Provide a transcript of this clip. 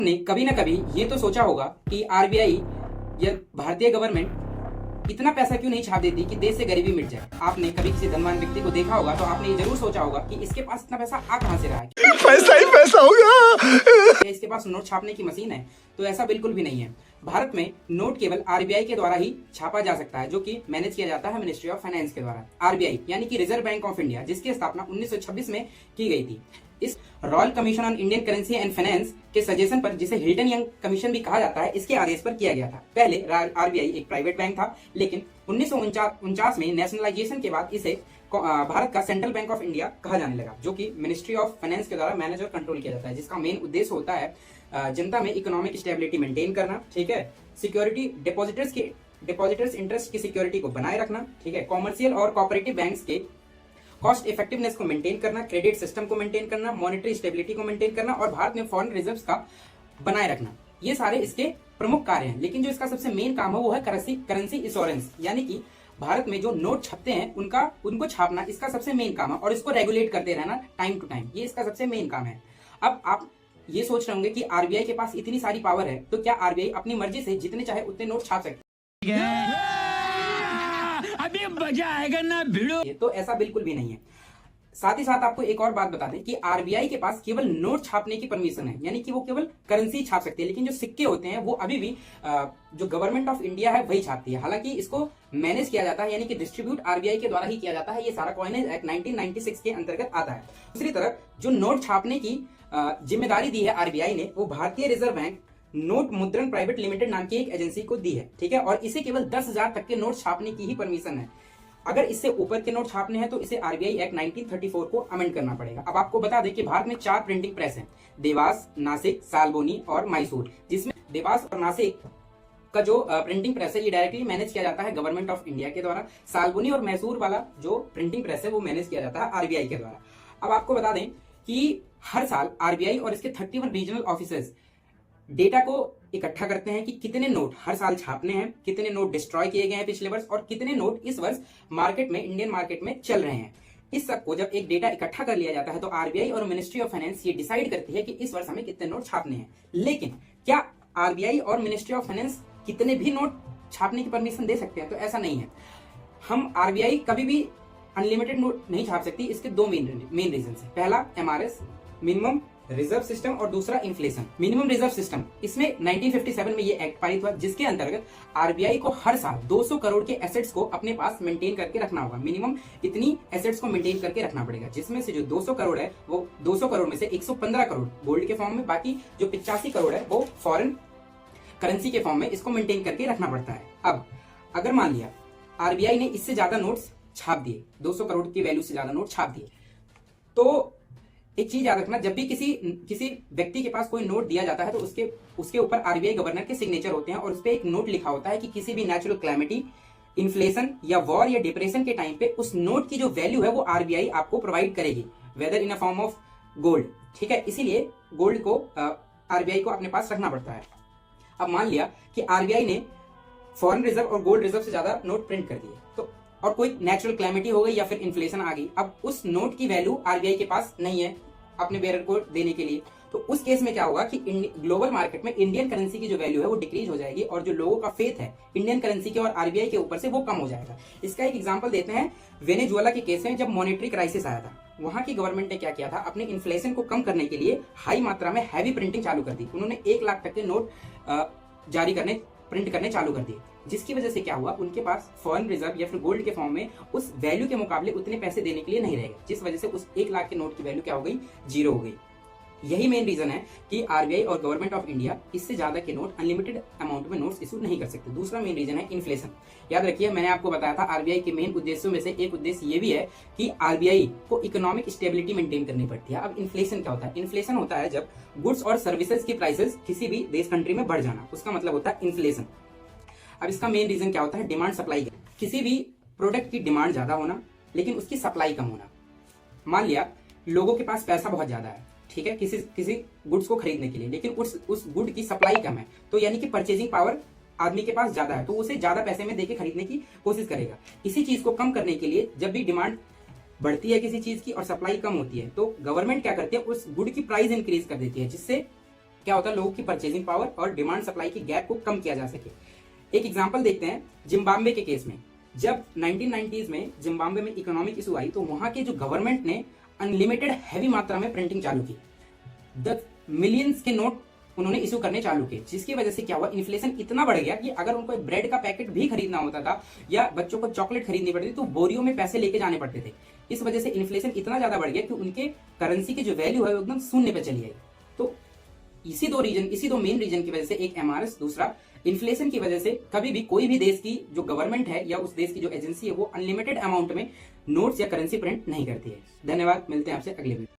ने कभी ना कभी ये तो सोचा होगा कि आरबीआई या भारतीय गवर्नमेंट इतना पैसा क्यों नहीं छाप देती कि देश से गरीबी मिट जाए। आपने कभी किसी धनवान व्यक्ति को देखा होगा तो आपने ये जरूर सोचा होगा कि इसके पास इतना पैसा आ कहां से रहा है, पैसा ही पैसा होगा। इसके पास नोट छापने की मशीन है। तो ऐसा बिल्कुल भी नहीं है। भारत में नोट केवल आरबीआई के द्वारा ही छापा जा सकता है, जो कि मैनेज किया जाता है मिनिस्ट्री ऑफ फाइनेंस के द्वारा। आरबीआई यानी कि रिजर्व बैंक ऑफ इंडिया, जिसकी स्थापना 1926 में की गई थी। इस royal commission on Indian currency and finance के सजेशन पर, जिसे हिल्टन यंग कमीशन भी कहा जाता है, इसके आदेश पर किया गया था। पहले आरबीआई एक प्राइवेट बैंक था, लेकिन 1949 में नेशनलाइजेशन के बाद इसे भारत का सेंट्रल बैंक ऑफ इंडिया कहा जाने लगा, जो कि मिनिस्ट्री ऑफ फाइनेंस के द्वारा मैनेज और कंट्रोल किया जाता है, जिसका मेन उद्देश्य होता है जनता में इकोनॉमिक स्टेबिलिटी मेंटेन करना, ठीक है, सिक्योरिटी डिपॉजिटर्स इंटरेस्ट की सिक्योरिटी को बनाए रखना, ठीक है, कॉमर्शियल और कोऑपरेटिव बैंक्स के कॉस्ट इफेक्टिवनेस को मेंटेन करना, क्रेडिट सिस्टम को मेंटेन करना, मॉनेटरी स्टेबिलिटी को मेंटेन करना और भारत में फॉरेन रिजर्व्स का बनाए रखना। ये सारे इसके प्रमुख कार्य हैं। लेकिन जो इसका सबसे मेन काम है वो है करेंसी इंश्योरेंस, यानी कि भारत में जो नोट छपते हैं उनको छापना इसका सबसे मेन काम है, और इसको रेगुलेट करते रहना टाइम टू टाइम, ये इसका सबसे मेन काम है। अब आप ये सोच रहे होंगे कि आरबीआई के पास इतनी सारी पावर है, तो क्या आरबीआई अपनी मर्जी से जितने चाहे उतने नोट छाप सकती है? अभी मजा आएगा ना भिड़ो। तो ऐसा बिल्कुल भी नहीं है। साथ ही साथ आपको एक और बात बता दें कि आरबीआई के पास केवल नोट छापने की परमिशन है, यानी कि वो केवल करेंसी छाप सकती है, लेकिन जो सिक्के होते हैं वो अभी भी जो गवर्नमेंट ऑफ इंडिया है वही छापती है। हालांकि इसको मैनेज किया जाता है, यानी कि डिस्ट्रीब्यूट आरबीआई के द्वारा ही किया जाता है। ये सारा कॉइनेज एक्ट 1996 के अंतर्गत आता है। दूसरी तरफ जो नोट छापने की जिम्मेदारी दी है आरबीआई ने, वो भारतीय रिजर्व बैंक नोट मुद्रण प्राइवेट लिमिटेड नाम की एक एजेंसी को दी है, ठीक है, और इसे केवल 10,000 तक के नोट छापने की ही परमिशन है। अगर इससे ऊपर के नोट छापने हैं तो इसे आरबीआई एक्ट 1934 को अमेंड करना पड़ेगा। अब आपको बता दें कि भारत में 4 प्रिंटिंग प्रेस हैं, देवास, नासिक, सालबोनी और मैसूर, जिसमें देवास और नासिक का जो प्रिंटिंग प्रेस है ये डायरेक्टली मैनेज किया जाता है गवर्नमेंट ऑफ इंडिया के द्वारा। सालबोनी और मैसूर वाला जो प्रिंटिंग प्रेस है वो मैनेज किया जाता है आरबीआई के द्वारा। अब आपको बता दें कि हर साल आरबीआई और इसके 31 रीजनल ऑफिसर्स डेटा को इकट्ठा करते हैं कि कितने नोट हर साल छापने हैं, कितने नोट डिस्ट्रॉय किए गए हैं पिछले वर्ष, और कितने नोट इस वर्ष मार्केट में, इंडियन मार्केट में चल रहे हैं। इस सब को जब एक डेटा इकट्ठा कर लिया जाता है तो आरबीआई और मिनिस्ट्री ऑफ फाइनेंस ये डिसाइड करती है कि इस वर्ष हमें कितने नोट छापने हैं। लेकिन क्या आरबीआई और मिनिस्ट्री ऑफ फाइनेंस कितने भी नोट छापने की परमिशन दे सकते हैं? तो ऐसा नहीं है। हम आरबीआई कभी भी अनलिमिटेड नोट नहीं छाप सकती। इसके 2 मेन रीजन है। पहला एमआरएस, मिनिमम रिजर्व सिस्टम, और दूसरा इन्फ्लेशन। मिनिमम रिजर्व सिस्टम, इसमें 1957 में ये एक्ट पारित हुआ, जिसके अंतर्गत आरबीआई को हर साल 200 करोड़ के एसेट्स को अपने पास मेंटेन करके रखना होगा। मिनिमम इतनी एसेट्स को मेंटेन करके रखना पड़ेगा, जिसमें से जो 200 करोड़ है वो 200 करोड़ में से 115 करोड़ गोल्ड के फॉर्म में, बाकी जो 85 करोड़ है वो फॉरेन करेंसी के फॉर्म में इसको मेंटेन करके रखना पड़ता है। अब अगर मान लिया आरबीआई ने इससे ज्यादा नोट्स छाप दिए, 200 करोड़ की वैल्यू से ज्यादा नोट छाप दिए, तो एक चीज याद रखना, जब भी किसी व्यक्ति के पास कोई नोट दिया जाता है तो उसके ऊपर आरबीआई गवर्नर के सिग्नेचर होते हैं, और उस पर एक नोट लिखा होता है कि किसी भी नेचुरल क्लैमिटी, इन्फ्लेशन या वॉर या डिप्रेशन के टाइम पे उस नोट की जो वैल्यू है वो आरबीआई आपको प्रोवाइड करेगी, whether in a form of gold, ठीक है। इसीलिए गोल्ड को आरबीआई को अपने पास रखना पड़ता है। अब मान लिया कि आरबीआई ने फॉरेन रिजर्व और गोल्ड रिजर्व से ज्यादा नोट प्रिंट कर दिए, तो और कोई नेचुरल क्लैमिटी हो गई या फिर इन्फ्लेशन आ गई, अब उस नोट की वैल्यू आरबीआई के पास नहीं है अपने बेरर को देने के लिए, तो उस केस में क्या होगा कि ग्लोबल मार्केट में इंडियन करेंसी की जो वैल्यू है वो डिक्रीज हो जाएगी, और जो लोगों का फेथ है इंडियन करेंसी के और आरबीआई के ऊपर से वो कम हो जाएगा। इसका एक एग्जांपल देते हैं वेनेजुएला के केस में। जब मॉनेटरी क्राइसिस आया था, वहां की गवर्नमेंट ने क्या किया था, अपने इन्फ्लेशन को कम करने के लिए हाई मात्रा में हैवी प्रिंटिंग चालू कर दी। उन्होंने 1 लाख तक के नोट प्रिंट करने चालू कर दिए, जिसकी वजह से क्या हुआ, उनके पास फॉरेन रिजर्व या फिर गोल्ड के फॉर्म में उस वैल्यू के मुकाबले उतने पैसे देने के लिए नहीं रहेगा, जिस वजह से उस 1 लाख के नोट की वैल्यू क्या हो गई, 0 हो गई। यही मेन रीजन है कि आरबीआई और गवर्नमेंट ऑफ इंडिया इससे ज्यादा के नोट, अनलिमिटेड अमाउंट में नोट्स इशू नहीं कर सकते। दूसरा मेन रीजन है इन्फ्लेशन। याद रखिए, मैंने आपको बताया था आरबीआई के मेन उद्देश्यों में से एक उद्देश्य ये भी है कि आरबीआई को इकोनॉमिक स्टेबिलिटी मेंटेन करनी पड़ती है। अब इन्फ्लेशन क्या होता है? इन्फ्लेशन होता है जब गुड्स और सर्विसेज की प्राइसेस किसी भी देश कंट्री में बढ़ जाना, उसका मतलब होता है इन्फ्लेशन। अब इसका मेन रीजन क्या होता है? Demand supply. किसी भी प्रोडक्ट की डिमांड ज्यादा होना लेकिन उसकी सप्लाई कम होना। मान लिया लोगों के पास पैसा बहुत ज्यादा है, ठीक है, किसी गुड्स को खरीदने के लिए, लेकिन उस गुड की सप्लाई कम है, तो यानी कि परचेजिंग पावर आदमी के पास ज्यादा है, तो उसे ज्यादा पैसे में देके खरीदने की कोशिश करेगा। इसी चीज को कम करने के लिए जब भी डिमांड बढ़ती है किसी चीज की और सप्लाई कम होती है, तो गवर्नमेंट क्या करती है, उस गुड की प्राइस इंक्रीज कर देती है, जिससे क्या होता है, लोगों की परचेजिंग पावर और डिमांड सप्लाई की गैप को कम किया जा सके। एक एग्जांपल देखते हैं जिम्बाब्वे के केस में। जब 1990s में जिम्बाब्वे में इकोनॉमिक इशू आई तो वहां के जो गवर्नमेंट ने अनलिमिटेड हैवी मात्रा में प्रिंटिंग चालू की, 10 मिलियंस के नोट उन्होंने इशू करने चालू किए, जिसकी वजह से क्या हुआ, इन्फ्लेशन इतना बढ़ गया कि अगर उनको एक ब्रेड का पैकेट भी खरीदना होता था या बच्चों को चॉकलेट खरीदनी पड़ती थी तो बोरियों में पैसे लेके जाने पड़ते थे। इस वजह से इन्फ्लेशन इतना ज्यादा बढ़ गया कि उनके करेंसी की जो वैल्यू है वो एकदम शून्य पे चली आई। तो इसी दो मेन रीजन की वजह से, एक एमआरएस, दूसरा इन्फ्लेशन की वजह से कभी भी कोई भी देश की जो गवर्नमेंट है या उस देश की जो एजेंसी है वो अनलिमिटेड अमाउंट में नोट्स या करेंसी प्रिंट नहीं करती है। धन्यवाद, मिलते हैं आपसे अगले वीडियो।